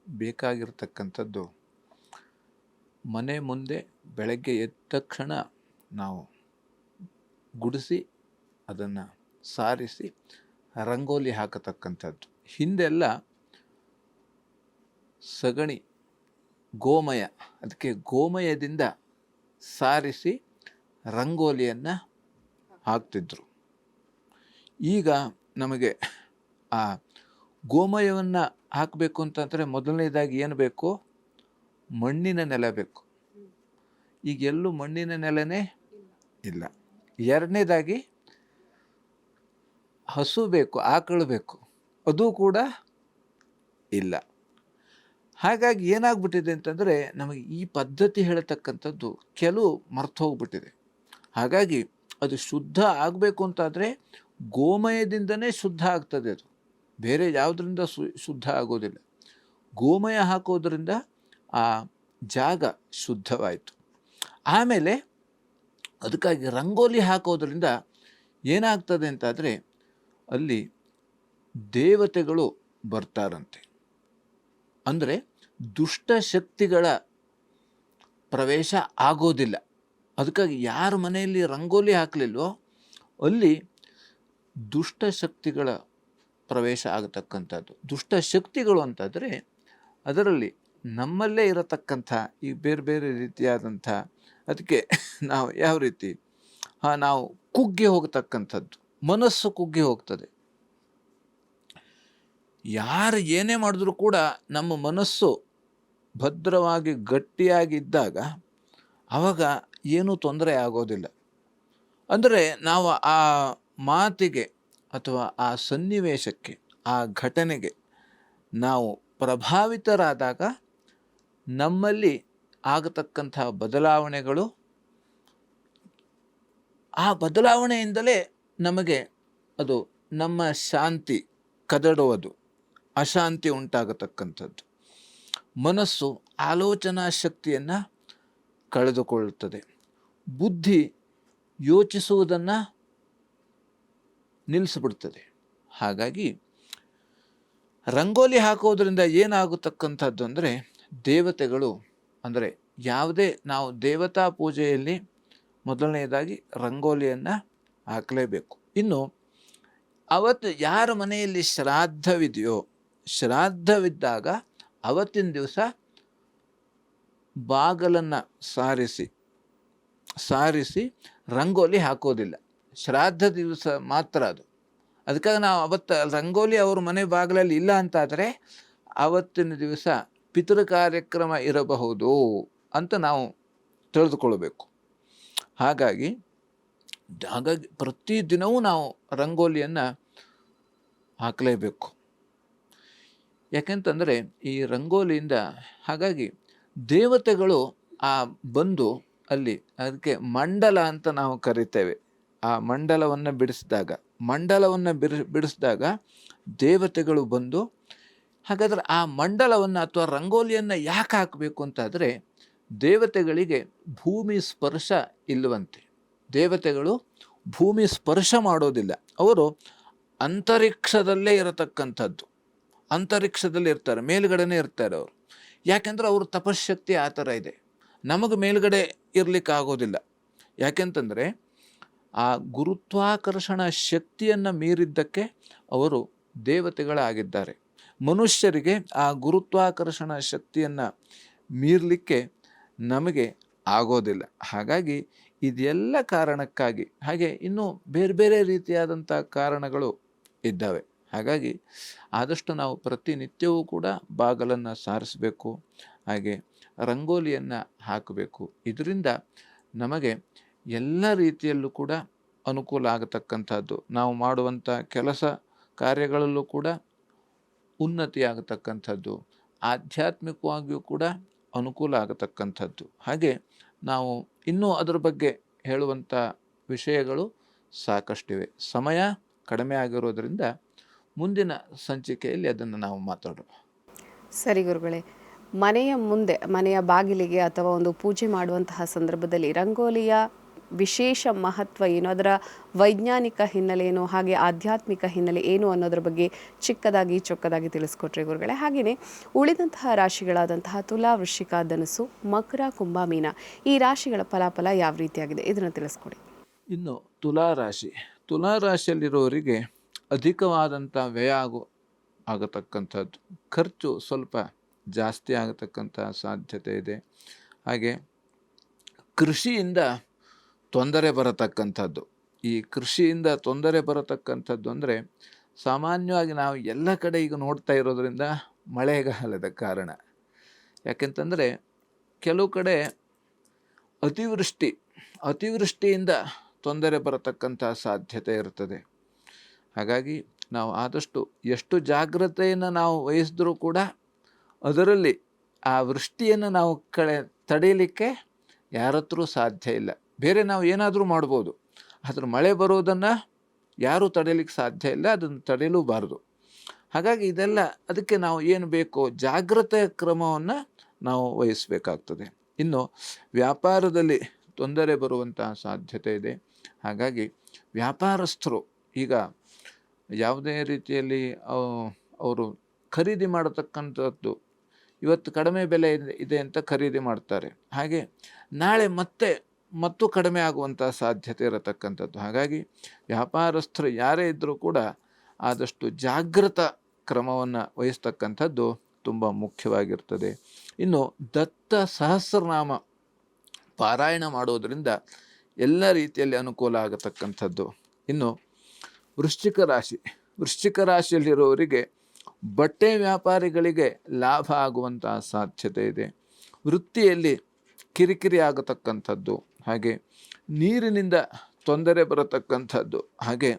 ಬೇಕಾಗಿರ್ತಕ್ಕಂಥದ್ದು ಮನೆ ಮುಂದೆ ಬೆಳಗ್ಗೆ ಎದ್ದ ತಕ್ಷಣ ನಾವು ಗುಡಿಸಿ ಅದನ್ನು ಸಾರಿಸಿ ರಂಗೋಲಿ ಹಾಕತಕ್ಕಂಥದ್ದು. ಹಿಂದೆಲ್ಲ ಸಗಣಿ, ಗೋಮಯ, ಅದಕ್ಕೆ ಗೋಮಯದಿಂದ ಸಾರಿಸಿ ರಂಗೋಲಿಯನ್ನು ಹಾಕ್ತಿದ್ರು. ಈಗ ನಮಗೆ ಆ ಗೋಮಯವನ್ನು ಹಾಕಬೇಕು ಅಂತಂದರೆ ಮೊದಲನೇದಾಗಿ ಏನು ಬೇಕು? ಮಣ್ಣಿನ ನೆಲ ಬೇಕು. ಈಗ ಎಲ್ಲೂ ಮಣ್ಣಿನ ನೆಲನೇ ಇಲ್ಲ. ಎರಡನೇದಾಗಿ ಹಸು ಬೇಕು, ಆಕಳು ಬೇಕು, ಅದು ಕೂಡ ಇಲ್ಲ. ಹಾಗಾಗಿ ಏನಾಗ್ಬಿಟ್ಟಿದೆ ಅಂತಂದರೆ ನಮಗೆ ಈ ಪದ್ಧತಿ ಹೇಳತಕ್ಕಂಥದ್ದು ಕೆಲವು ಮರ್ತು ಹೋಗ್ಬಿಟ್ಟಿದೆ. ಹಾಗಾಗಿ ಅದು ಶುದ್ಧ ಆಗಬೇಕು ಅಂತಾದರೆ ಗೋಮಯದಿಂದನೇ ಶುದ್ಧ ಆಗ್ತದೆ. ಅದು ಬೇರೆ ಯಾವುದರಿಂದ ಶುದ್ಧ ಆಗೋದಿಲ್ಲ. ಗೋಮಯ ಹಾಕೋದ್ರಿಂದ ಆ ಜಾಗ ಶುದ್ಧವಾಯಿತು. ಆಮೇಲೆ ಅದಕ್ಕಾಗಿ ರಂಗೋಲಿ ಹಾಕೋದ್ರಿಂದ ಏನಾಗ್ತದೆ ಅಂತಾದರೆ ಅಲ್ಲಿ ದೇವತೆಗಳು ಬರ್ತಾರಂತೆ. ಅಂದರೆ ದುಷ್ಟ ಶಕ್ತಿಗಳ ಪ್ರವೇಶ ಆಗೋದಿಲ್ಲ. ಅದಕ್ಕಾಗಿ ಯಾರ ಮನೆಯಲ್ಲಿ ರಂಗೋಲಿ ಹಾಕಲಿಲ್ವೋ ಅಲ್ಲಿ ದುಷ್ಟ ಶಕ್ತಿಗಳ ಪ್ರವೇಶ ಆಗತಕ್ಕಂಥದ್ದು. ದುಷ್ಟ ಶಕ್ತಿಗಳು ಅಂತಾದರೆ ಅದರಲ್ಲಿ ನಮ್ಮಲ್ಲೇ ಇರತಕ್ಕಂಥ ಈ ಬೇರೆ ಬೇರೆ ರೀತಿಯಾದಂಥ, ಅದಕ್ಕೆ ನಾವು ಯಾವ ರೀತಿ ನಾವು ಕುಗ್ಗಿ ಹೋಗತಕ್ಕಂಥದ್ದು, ಮನಸ್ಸು ಕುಗ್ಗಿ ಹೋಗ್ತದೆ. ಯಾರು ಏನೇ ಮಾಡಿದ್ರೂ ಕೂಡ ನಮ್ಮ ಮನಸ್ಸು ಭದ್ರವಾಗಿ ಗಟ್ಟಿಯಾಗಿದ್ದಾಗ ಆವಾಗ ಏನೂ ತೊಂದರೆ ಆಗೋದಿಲ್ಲ. ಅಂದರೆ ನಾವು ಆ ಮಾತಿಗೆ ಅಥವಾ ಆ ಸನ್ನಿವೇಶಕ್ಕೆ, ಆ ಘಟನೆಗೆ ನಾವು ಪ್ರಭಾವಿತರಾದಾಗ ನಮ್ಮಲ್ಲಿ ಆಗತಕ್ಕಂಥ ಬದಲಾವಣೆಗಳು, ಆ ಬದಲಾವಣೆಯಿಂದಲೇ ನಮಗೆ ಅದು ನಮ್ಮ ಶಾಂತಿ ಕದಡುವುದು, ಅಶಾಂತಿ ಉಂಟಾಗತಕ್ಕಂಥದ್ದು. ಮನಸ್ಸು ಆಲೋಚನಾ ಶಕ್ತಿಯನ್ನು ಕಳೆದುಕೊಳ್ಳುತ್ತದೆ. ಬುದ್ಧಿ ಯೋಚಿಸುವುದನ್ನು ನಿಲ್ಲಿಸಿಬಿಡ್ತದೆ. ಹಾಗಾಗಿ ರಂಗೋಲಿ ಹಾಕೋದ್ರಿಂದ ಏನಾಗತಕ್ಕಂಥದ್ದು ಅಂದರೆ ದೇವತೆಗಳು, ಅಂದರೆ ಯಾವುದೇ ನಾವು ದೇವತಾ ಪೂಜೆಯಲ್ಲಿ ಮೊದಲನೆಯದಾಗಿ ರಂಗೋಲಿಯನ್ನು ಹಾಕಲೇಬೇಕು. ಇನ್ನು ಅವತ್ತು ಯಾರ ಮನೆಯಲ್ಲಿ ಶ್ರಾದ್ದವಿದೆಯೋ, ಶ್ರಾದ್ದವಿದ್ದಾಗ ಅವತ್ತಿನ ದಿವಸ ಬಾಗಲನ್ನು ಸಾರಿಸಿ ರಂಗೋಲಿ ಹಾಕೋದಿಲ್ಲ. ಶ್ರಾದ್ದ ದಿವಸ ಮಾತ್ರ ಅದು. ಅದಕ್ಕಾಗಿ ನಾವು ಅವತ್ತು ರಂಗೋಲಿ ಅವ್ರ ಮನೆ ಬಾಗಿಲಲ್ಲಿ ಇಲ್ಲ ಅಂತಾದರೆ ಆವತ್ತಿನ ದಿವಸ ಪಿತೃ ಕಾರ್ಯಕ್ರಮ ಇರಬಹುದು ಅಂತ ನಾವು ತಿಳಿದುಕೊಳ್ಬೇಕು. ಹಾಗಾಗಿ ಪ್ರತಿದಿನವೂ ನಾವು ರಂಗೋಲಿಯನ್ನು ಹಾಕಲೇಬೇಕು. ಯಾಕೆಂತಂದರೆ ಈ ರಂಗೋಲಿಯಿಂದ ಹಾಗಾಗಿ ದೇವತೆಗಳು ಬಂದು ಅಲ್ಲಿ, ಅದಕ್ಕೆ ಮಂಡಲ ಅಂತ ನಾವು ಕರಿತೇವೆ. ಆ ಮಂಡಲವನ್ನು ಬಿಡಿಸಿದಾಗ ದೇವತೆಗಳು ಬಂದು, ಹಾಗಾದರೆ ಆ ಮಂಡಲವನ್ನು ಅಥವಾ ರಂಗೋಲಿಯನ್ನು ಯಾಕೆ ಹಾಕಬೇಕು ಅಂತಾದರೆ ದೇವತೆಗಳಿಗೆ ಭೂಮಿ ಸ್ಪರ್ಶ ಇಲ್ಲವಂತೆ. ದೇವತೆಗಳು ಭೂಮಿ ಸ್ಪರ್ಶ ಮಾಡೋದಿಲ್ಲ. ಅವರು ಅಂತರಿಕ್ಷದಲ್ಲೇ ಇರತಕ್ಕಂಥದ್ದು. ಅಂತರಿಕ್ಷದಲ್ಲಿ ಇರ್ತಾರೆ, ಮೇಲ್ಗಡೆನೇ ಇರ್ತಾರೆ ಅವರು. ಯಾಕೆಂದ್ರೆ ಅವ್ರ ತಪಶಕ್ತಿ ಆ ಥರ ಇದೆ. ನಮಗೆ ಮೇಲ್ಗಡೆ ಇರ್ಲಿಕ್ಕೆ ಆಗೋದಿಲ್ಲ. ಯಾಕೆಂತಂದರೆ ಆ ಗುರುತ್ವಾಕರ್ಷಣ ಶಕ್ತಿಯನ್ನು ಮೀರಿದ್ದಕ್ಕೆ ಅವರು ದೇವತೆಗಳಾಗಿದ್ದಾರೆ. ಮನುಷ್ಯರಿಗೆ ಆ ಗುರುತ್ವಾಕರ್ಷಣ ಶಕ್ತಿಯನ್ನು ಮೀರಲಿಕ್ಕೆ ನಮಗೆ ಆಗೋದಿಲ್ಲ. ಹಾಗಾಗಿ ಇದೆಲ್ಲ ಕಾರಣಕ್ಕಾಗಿ, ಹಾಗೆ ಇನ್ನೂ ಬೇರೆ ಬೇರೆ ರೀತಿಯಾದಂಥ ಕಾರಣಗಳು ಇದ್ದಾವೆ. ಹಾಗಾಗಿ ಆದಷ್ಟು ನಾವು ಪ್ರತಿನಿತ್ಯವೂ ಕೂಡ ಬಾಗಲನ್ನು ಸಾರಿಸಬೇಕು, ಹಾಗೆ ರಂಗೋಲಿಯನ್ನು ಹಾಕಬೇಕು. ಇದರಿಂದ ನಮಗೆ ಎಲ್ಲ ರೀತಿಯಲ್ಲೂ ಕೂಡ ಅನುಕೂಲ ಆಗತಕ್ಕಂಥದ್ದು. ನಾವು ಮಾಡುವಂಥ ಕೆಲಸ ಕಾರ್ಯಗಳಲ್ಲೂ ಕೂಡ ಉನ್ನತಿಯಾಗತಕ್ಕಂಥದ್ದು, ಆಧ್ಯಾತ್ಮಿಕವಾಗಿಯೂ ಕೂಡ ಅನುಕೂಲ ಆಗತಕ್ಕಂಥದ್ದು. ಹಾಗೆ ನಾವು ಇನ್ನೂ ಅದರ ಬಗ್ಗೆ ಹೇಳುವಂಥ ವಿಷಯಗಳು ಸಾಕಷ್ಟಿವೆ. ಸಮಯ ಕಡಿಮೆ ಆಗಿರೋದ್ರಿಂದ ಮುಂದಿನ ಸಂಚಿಕೆಯಲ್ಲಿ ಅದನ್ನು ನಾವು ಮಾತಾಡೋಣ. ಸರಿ ಗುರುಗಳೇ, ಮನೆಯ ಮುಂದೆ, ಮನೆಯ ಬಾಗಿಲಿಗೆ ಅಥವಾ ಒಂದು ಪೂಜೆ ಮಾಡುವಂತಹ ಸಂದರ್ಭದಲ್ಲಿ ರಂಗೋಲಿಯ ವಿಶೇಷ ಮಹತ್ವ ಏನು, ಅದರ ವೈಜ್ಞಾನಿಕ ಹಿನ್ನೆಲೆ ಏನು, ಹಾಗೆ ಆಧ್ಯಾತ್ಮಿಕ ಹಿನ್ನೆಲೆ ಏನು ಅನ್ನೋದ್ರ ಬಗ್ಗೆ ಚಿಕ್ಕದಾಗಿ ಚೊಕ್ಕದಾಗಿ ತಿಳಿಸ್ಕೊಟ್ರಿ ಗುರುಗಳೇ. ಹಾಗೆಯೇ ಉಳಿದಂತಹ ರಾಶಿಗಳಾದಂತಹ ತುಲಾ, ವೃಶ್ಚಿಕ, ಧನುಸು, ಮಕರ, ಕುಂಭ, ಮೀನ ಈ ರಾಶಿಗಳ ಫಲಾಫಲ ಯಾವ ರೀತಿಯಾಗಿದೆ ಇದನ್ನು ತಿಳಿಸ್ಕೊಡಿ. ಇನ್ನು ತುಲಾ ರಾಶಿಯಲ್ಲಿರೋರಿಗೆ ಅಧಿಕವಾದಂಥ ವ್ಯಯ ಆಗತಕ್ಕಂಥದ್ದು, ಖರ್ಚು ಸ್ವಲ್ಪ ಜಾಸ್ತಿ ಆಗತಕ್ಕಂಥ ಸಾಧ್ಯತೆ ಇದೆ. ಹಾಗೆ ಕೃಷಿಯಿಂದ ತೊಂದರೆ ಬರತಕ್ಕಂಥದ್ದು. ಈ ಕೃಷಿಯಿಂದ ತೊಂದರೆ ಬರತಕ್ಕಂಥದ್ದು ಅಂದರೆ ಸಾಮಾನ್ಯವಾಗಿ ನಾವು ಎಲ್ಲ ಕಡೆ ಈಗ ನೋಡ್ತಾ ಇರೋದ್ರಿಂದ ಮಳೆಗಾಲದ ಕಾರಣ. ಯಾಕೆಂತಂದರೆ ಕೆಲವು ಕಡೆ ಅತಿವೃಷ್ಟಿಯಿಂದ ತೊಂದರೆ ಬರತಕ್ಕಂಥ ಸಾಧ್ಯತೆ ಇರ್ತದೆ. ಹಾಗಾಗಿ ನಾವು ಆದಷ್ಟು ಎಷ್ಟು ಜಾಗ್ರತೆಯನ್ನು ನಾವು ವಹಿಸಿದ್ರೂ ಕೂಡ ಅದರಲ್ಲಿ ಆ ವೃಷ್ಟಿಯನ್ನು ನಾವು ತಡೆಯಲಿಕ್ಕೆ ಯಾರತ್ರೂ ಸಾಧ್ಯ ಇಲ್ಲ. ಬೇರೆ ನಾವು ಏನಾದರೂ ಮಾಡ್ಬೋದು, ಆದರೆ ಮಳೆ ಬರೋದನ್ನು ಯಾರೂ ತಡೆಯಲಿಕ್ಕೆ ಸಾಧ್ಯ ಇಲ್ಲ, ಅದನ್ನು ತಡೆಯಲೂಬಾರದು. ಹಾಗಾಗಿ ಅದಕ್ಕೆ ನಾವು ಏನು ಬೇಕೋ ಜಾಗ್ರತೆ ಕ್ರಮವನ್ನು ನಾವು ವಹಿಸಬೇಕಾಗ್ತದೆ. ಇನ್ನು ವ್ಯಾಪಾರದಲ್ಲಿ ತೊಂದರೆ ಬರುವಂತಹ ಸಾಧ್ಯತೆ ಇದೆ. ಹಾಗಾಗಿ ವ್ಯಾಪಾರಸ್ಥರು ಈಗ ಯಾವುದೇ ರೀತಿಯಲ್ಲಿ ಅವರು ಖರೀದಿ ಮಾಡತಕ್ಕಂಥದ್ದು, ಇವತ್ತು ಕಡಿಮೆ ಬೆಲೆ ಇದೆ ಅಂತ ಖರೀದಿ ಮಾಡ್ತಾರೆ, ಹಾಗೆ ನಾಳೆ ಮತ್ತು ಕಡಿಮೆ ಆಗುವಂಥ ಸಾಧ್ಯತೆ ಇರತಕ್ಕಂಥದ್ದು. ಹಾಗಾಗಿ ವ್ಯಾಪಾರಸ್ಥರು ಯಾರೇ ಇದ್ದರೂ ಕೂಡ ಆದಷ್ಟು ಜಾಗೃತ ಕ್ರಮವನ್ನು ವಹಿಸ್ತಕ್ಕಂಥದ್ದು ತುಂಬ ಮುಖ್ಯವಾಗಿರ್ತದೆ. ಇನ್ನು ದತ್ತ ಸಹಸ್ರನಾಮ ಪಾರಾಯಣ ಮಾಡೋದರಿಂದ ಎಲ್ಲ ರೀತಿಯಲ್ಲಿ ಅನುಕೂಲ ಆಗತಕ್ಕಂಥದ್ದು. ಇನ್ನು ವೃಶ್ಚಿಕ ರಾಶಿಯಲ್ಲಿರೋರಿಗೆ ಬಟ್ಟೆ ವ್ಯಾಪಾರಿಗಳಿಗೆ ಲಾಭ ಆಗುವಂಥ ಸಾಧ್ಯತೆ ಇದೆ. ವೃತ್ತಿಯಲ್ಲಿ ಕಿರಿಕಿರಿ ಆಗತಕ್ಕಂಥದ್ದು, ಹಾಗೆ ನೀರಿನಿಂದ ತೊಂದರೆ ಬರತಕ್ಕಂಥದ್ದು. ಹಾಗೆ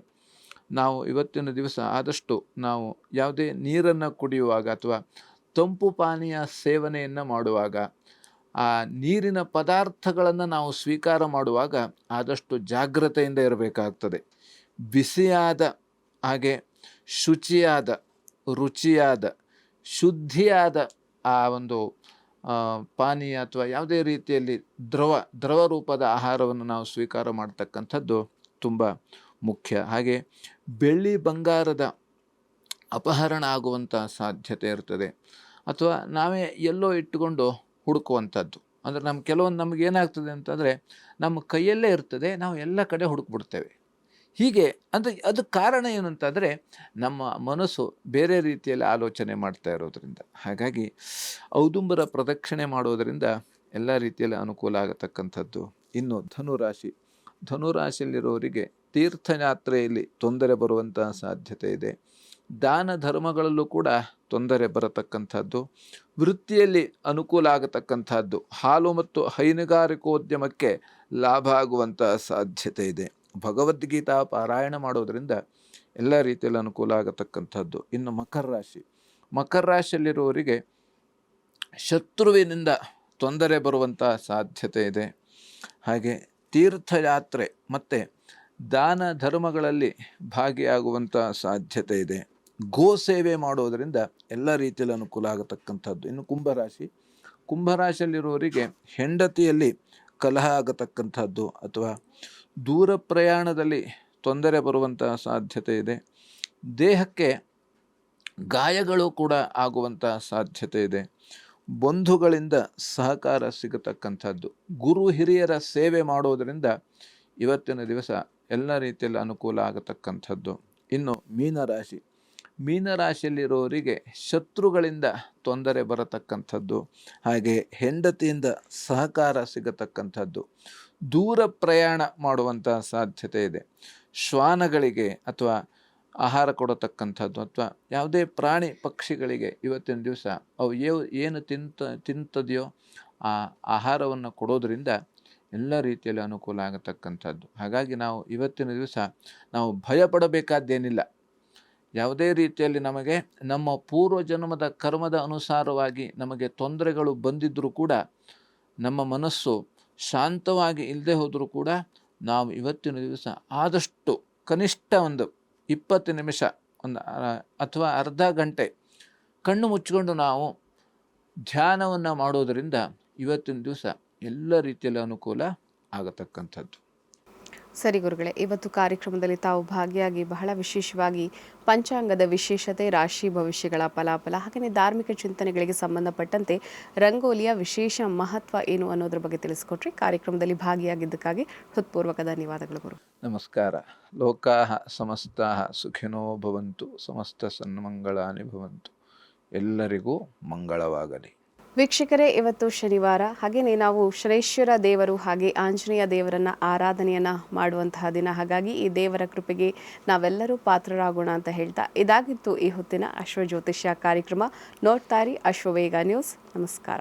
ನಾವು ಇವತ್ತಿನ ದಿವಸ ಆದಷ್ಟು ನಾವು ಯಾವುದೇ ನೀರನ್ನು ಕುಡಿಯುವಾಗ ಅಥವಾ ತಂಪು ಪಾನೀಯ ಸೇವನೆಯನ್ನು ಮಾಡುವಾಗ, ಆ ನೀರಿನ ಪದಾರ್ಥಗಳನ್ನು ನಾವು ಸ್ವೀಕಾರ ಮಾಡುವಾಗ ಆದಷ್ಟು ಜಾಗ್ರತೆಯಿಂದ ಇರಬೇಕಾಗ್ತದೆ. ಬಿಸಿಯಾದ, ಹಾಗೆ ಶುಚಿಯಾದ, ರುಚಿಯಾದ, ಶುದ್ಧಿಯಾದ ಆ ಒಂದು ಪಾನೀಯ ಅಥವಾ ಯಾವುದೇ ರೀತಿಯಲ್ಲಿ ದ್ರವ ರೂಪದ ಆಹಾರವನ್ನು ನಾವು ಸ್ವೀಕಾರ ಮಾಡ್ತಕ್ಕಂಥದ್ದು ತುಂಬ ಮುಖ್ಯ. ಹಾಗೆ ಬೆಳ್ಳಿ ಬಂಗಾರದ ಅಪಹರಣ ಆಗುವಂಥ ಸಾಧ್ಯತೆ ಇರ್ತದೆ, ಅಥವಾ ನಾವೇ ಎಲ್ಲೋ ಇಟ್ಟುಕೊಂಡು ಹುಡುಕುವಂಥದ್ದು. ಅಂದರೆ ನಮಗೇನಾಗ್ತದೆ ಅಂತಂದರೆ ನಮ್ಮ ಕೈಯಲ್ಲೇ ಇರ್ತದೆ, ನಾವು ಎಲ್ಲ ಕಡೆ ಹುಡುಕ್ಬಿಡ್ತೇವೆ. ಹೀಗೆ ಅದಕ್ಕೆ ಕಾರಣ ಏನು ಅಂತಂದರೆ ನಮ್ಮ ಮನಸ್ಸು ಬೇರೆ ರೀತಿಯಲ್ಲಿ ಆಲೋಚನೆ ಮಾಡ್ತಾ ಇರೋದ್ರಿಂದ. ಹಾಗಾಗಿ ಔದುಂಬರ ಪ್ರದಕ್ಷಿಣೆ ಮಾಡೋದರಿಂದ ಎಲ್ಲ ರೀತಿಯಲ್ಲಿ ಅನುಕೂಲ ಆಗತಕ್ಕಂಥದ್ದು. ಇನ್ನು ಧನುರಾಶಿಯಲ್ಲಿರೋರಿಗೆ ತೀರ್ಥಯಾತ್ರೆಯಲ್ಲಿ ತೊಂದರೆ ಬರುವಂತಹ ಸಾಧ್ಯತೆ ಇದೆ. ದಾನ ಧರ್ಮಗಳಲ್ಲೂ ಕೂಡ ತೊಂದರೆ ಬರತಕ್ಕಂಥದ್ದು. ವೃತ್ತಿಯಲ್ಲಿ ಅನುಕೂಲ ಆಗತಕ್ಕಂಥದ್ದು. ಹಾಲು ಮತ್ತು ಹೈನುಗಾರಿಕೋದ್ಯಮಕ್ಕೆ ಲಾಭ ಆಗುವಂತಹ ಸಾಧ್ಯತೆ ಇದೆ. ಭಗವದ್ಗೀತಾ ಪಾರಾಯಣ ಮಾಡೋದರಿಂದ ಎಲ್ಲ ರೀತಿಯಲ್ಲಿ ಅನುಕೂಲ ಆಗತಕ್ಕಂಥದ್ದು. ಇನ್ನು ಮಕರ ರಾಶಿಯಲ್ಲಿರುವವರಿಗೆ ಶತ್ರುವಿನಿಂದ ತೊಂದರೆ ಬರುವಂಥ ಸಾಧ್ಯತೆ ಇದೆ. ಹಾಗೆ ತೀರ್ಥಯಾತ್ರೆ ಮತ್ತು ದಾನ ಧರ್ಮಗಳಲ್ಲಿ ಭಾಗಿಯಾಗುವಂಥ ಸಾಧ್ಯತೆ ಇದೆ. ಗೋ ಸೇವೆ ಮಾಡೋದರಿಂದ ಎಲ್ಲ ರೀತಿಯಲ್ಲಿ ಅನುಕೂಲ ಆಗತಕ್ಕಂಥದ್ದು. ಇನ್ನು ಕುಂಭರಾಶಿಯಲ್ಲಿರುವವರಿಗೆ ಹೆಂಡತಿಯಲ್ಲಿ ಕಲಹ ಆಗತಕ್ಕಂಥದ್ದು ಅಥವಾ ದೂರ ಪ್ರಯಾಣದಲ್ಲಿ ತೊಂದರೆ ಬರುವಂತಹ ಸಾಧ್ಯತೆ ಇದೆ. ದೇಹಕ್ಕೆ ಗಾಯಗಳು ಕೂಡ ಆಗುವಂಥ ಸಾಧ್ಯತೆ ಇದೆ. ಬಂಧುಗಳಿಂದ ಸಹಕಾರ ಸಿಗತಕ್ಕಂಥದ್ದು, ಗುರು ಹಿರಿಯರ ಸೇವೆ ಮಾಡೋದರಿಂದ ಇವತ್ತಿನ ದಿವಸ ಎಲ್ಲ ರೀತಿಯಲ್ಲಿ ಅನುಕೂಲ ಆಗತಕ್ಕಂಥದ್ದು. ಇನ್ನು ಮೀನರಾಶಿ, ಮೀನರಾಶಿಯಲ್ಲಿರೋರಿಗೆ ಶತ್ರುಗಳಿಂದ ತೊಂದರೆ ಬರತಕ್ಕಂಥದ್ದು, ಹಾಗೆ ಹೆಂಡತಿಯಿಂದ ಸಹಕಾರ ಸಿಗತಕ್ಕಂಥದ್ದು, ದೂರ ಪ್ರಯಾಣ ಮಾಡುವಂಥ ಸಾಧ್ಯತೆ ಇದೆ. ಶ್ವಾನಗಳಿಗೆ ಅಥವಾ ಆಹಾರ ಕೊಡತಕ್ಕಂಥದ್ದು ಅಥವಾ ಯಾವುದೇ ಪ್ರಾಣಿ ಪಕ್ಷಿಗಳಿಗೆ ಇವತ್ತಿನ ದಿವಸ ಅವು ಏನು ತಿಂತದೆಯೋ ಆ ಆಹಾರವನ್ನು ಕೊಡೋದರಿಂದ ಎಲ್ಲ ರೀತಿಯಲ್ಲಿ ಅನುಕೂಲ ಆಗತಕ್ಕಂಥದ್ದು. ಹಾಗಾಗಿ ನಾವು ಇವತ್ತಿನ ದಿವಸ ನಾವು ಭಯಪಡಬೇಕಾದ್ದೇನಿಲ್ಲ. ಯಾವುದೇ ರೀತಿಯಲ್ಲಿ ನಮಗೆ ನಮ್ಮ ಪೂರ್ವಜನ್ಮದ ಕರ್ಮದ ಅನುಸಾರವಾಗಿ ನಮಗೆ ತೊಂದರೆಗಳು ಬಂದಿದ್ದರೂ ಕೂಡ ನಮ್ಮ ಮನಸ್ಸು ಶಾಂತವಾಗಿ ಇಲ್ಲದೆ ಹೋದರೂ ಕೂಡ ನಾವು ಇವತ್ತಿನ ದಿವಸ ಆದಷ್ಟು ಕನಿಷ್ಠ ಒಂದು 20 ನಿಮಿಷ ಅಥವಾ ಅರ್ಧ ಗಂಟೆ ಕಣ್ಣು ಮುಚ್ಚಿಕೊಂಡು ನಾವು ಧ್ಯಾನವನ್ನು ಮಾಡೋದರಿಂದ ಇವತ್ತಿನ ದಿವಸ ಎಲ್ಲ ರೀತಿಯಲ್ಲಿ ಅನುಕೂಲ ಆಗತಕ್ಕಂಥದ್ದು. ಸರಿ ಗುರುಗಳೇ, ಇವತ್ತು ಕಾರ್ಯಕ್ರಮದಲ್ಲಿ ತಾವು ಭಾಗಿಯಾಗಿ ಬಹಳ ವಿಶೇಷವಾಗಿ ಪಂಚಾಂಗದ ವಿಶೇಷತೆ, ರಾಶಿ ಭವಿಷ್ಯಗಳ ಫಲಾಫಲ ಹಾಗೆಯೇ ಧಾರ್ಮಿಕ ಚಿಂತನೆಗಳಿಗೆ ಸಂಬಂಧಪಟ್ಟಂತೆ ರಂಗೋಲಿಯ ವಿಶೇಷ ಮಹತ್ವ ಏನು ಅನ್ನೋದ್ರ ಬಗ್ಗೆ ತಿಳಿಸ್ಕೊಟ್ರಿ. ಕಾರ್ಯಕ್ರಮದಲ್ಲಿ ಭಾಗಿಯಾಗಿದ್ದಕ್ಕಾಗಿ ಹೃತ್ಪೂರ್ವಕ ಧನ್ಯವಾದಗಳು ಗುರು. ನಮಸ್ಕಾರ. ಲೋಕಾಃ ಸಮಸ್ತಾಃ ಸುಖಿನೋ ಭವಂತು, ಸಮಸ್ತ ಸನ್ಮಂಗಳಾನಿ ಭವಂತು. ಎಲ್ಲರಿಗೂ ಮಂಗಳವಾಗಲಿ. ವೀಕ್ಷಕರೇ, ಇವತ್ತು ಶನಿವಾರ, ಹಾಗೆಯೇ ನಾವು ಶನೈಶ್ವರ ದೇವರು ಹಾಗೆ ಆಂಜನೇಯ ದೇವರನ್ನ ಆರಾಧನೆಯನ್ನ ಮಾಡುವಂತಹ ದಿನ. ಹಾಗಾಗಿ ಈ ದೇವರ ಕೃಪೆಗೆ ನಾವೆಲ್ಲರೂ ಪಾತ್ರರಾಗೋಣ ಅಂತ ಹೇಳ್ತಾ ಇದಾಗಿತ್ತು ಈ ಹೊತ್ತಿನ ಅಶ್ವಜ್ಯೋತಿಷ್ಯ ಕಾರ್ಯಕ್ರಮ. ನೋಡ್ತಾರಿ ಅಶ್ವವೇಗ ನ್ಯೂಸ್. ನಮಸ್ಕಾರ.